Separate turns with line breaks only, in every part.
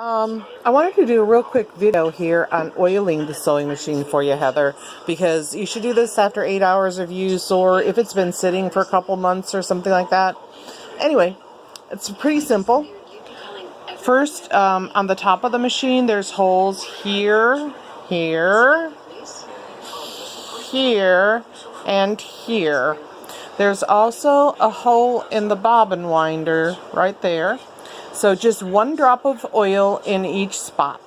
I wanted to do a real quick video here on oiling the sewing machine for you, Heather, because you should do this after 8 hours of use, or if it's been sitting for a couple months or something like that. Anyway, it's pretty simple. First, on the top of the machine, there's holes here, here, here, and here. There's also a hole in the bobbin winder right there. So just 1 drop of oil in each spot.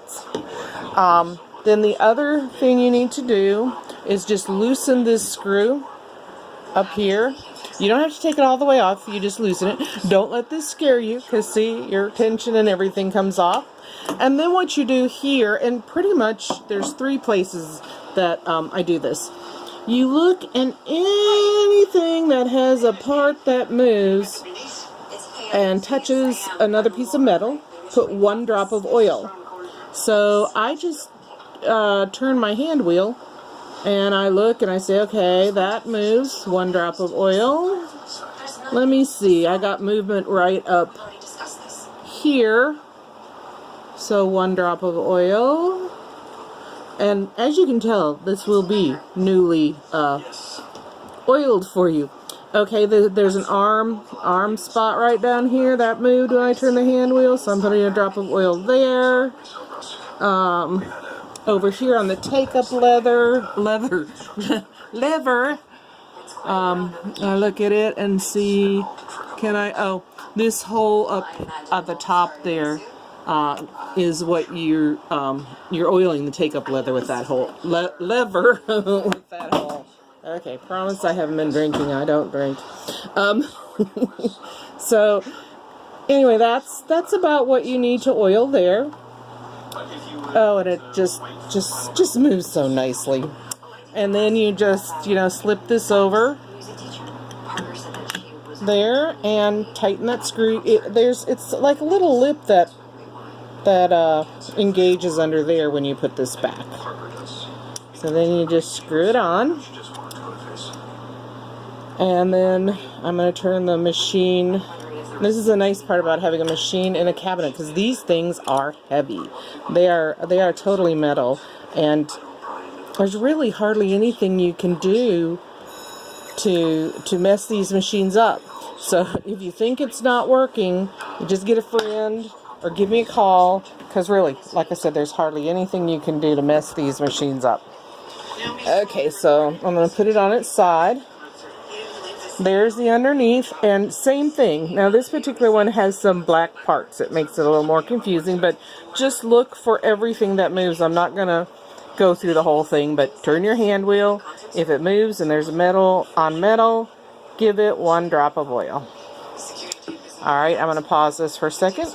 Then the other thing you need to do is just loosen this screw up here. You don't have to take it all the way off, you just loosen it. Don't let this scare you, because see, your tension and everything comes off. And then what you do here, and pretty much there's 3 places that I do this. You look, and anything that has a part that moves and touches another piece of metal, put 1 drop of oil. So I just turn my hand wheel and I look and I say, okay, that moves, 1 drop of oil. Let me see, I got movement right up here, so 1 drop of oil. And as you can tell, this will be newly oiled for you. Okay, there's an arm spot right down here that moved when I turned the hand wheel, so I'm putting a drop of oil there. Over here on the take-up lever, I look at it and see, this hole up at the top there is what you're oiling the take-up leather with that hole, lever with that hole. Okay, promise I haven't been drinking. I don't drink. So, anyway, that's about what you need to oil there. Oh, and it just moves so nicely. And then you just, slip this over there and tighten that screw. It's like a little lip that engages under there when you put this back. So then you just screw it on. And then I'm going to turn the machine. This is a nice part about having a machine in a cabinet, because these things are heavy. They are totally metal, and there's really hardly anything you can do to mess these machines up. So if you think it's not working, you just get a friend or give me a call, because really, like I said, there's hardly anything you can do to mess these machines up. Okay, so I'm going to put it on its side. There's the underneath, and same thing. Now this particular one has some black parts. It makes it a little more confusing, but just look for everything that moves. I'm not going to go through the whole thing, but turn your hand wheel. If it moves and there's metal on metal, give it 1 drop of oil. Alright, I'm going to pause this for a second.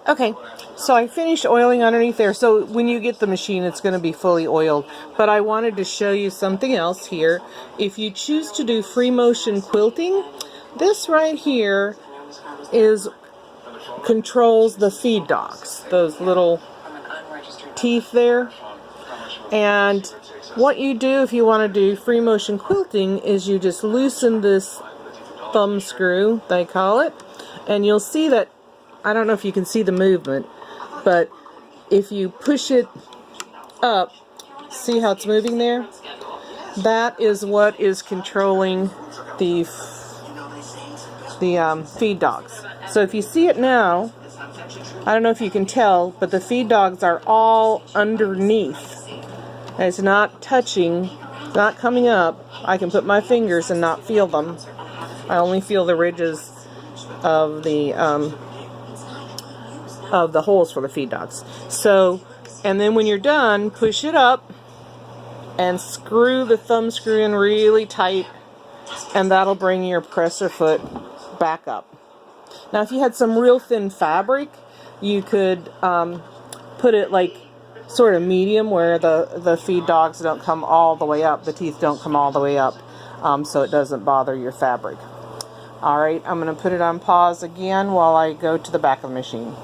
Okay, so I finished oiling underneath there. So when you get the machine, it's going to be fully oiled. But I wanted to show you something else here. If you choose to do free motion quilting, this right here controls the feed dogs, those little teeth there. And what you do if you want to do free motion quilting is you just loosen this thumb screw, they call it, and you'll see that, I don't know if you can see the movement, but if you push it up, see how it's moving there? That is what is controlling the feed dogs. So if you see it now, I don't know if you can tell, but the feed dogs are all underneath. It's not touching, not coming up. I can put my fingers and not feel them. I only feel the ridges of the holes for the feed dogs. So, and then when you're done, push it up and screw the thumb screw in really tight, and that'll bring your presser foot back up. Now if you had some real thin fabric, you could put it like sort of medium, where the feed dogs don't come all the way up, the teeth don't come all the way up, so it doesn't bother your fabric. Alright, I'm going to put it on pause again while I go to the back of the machine.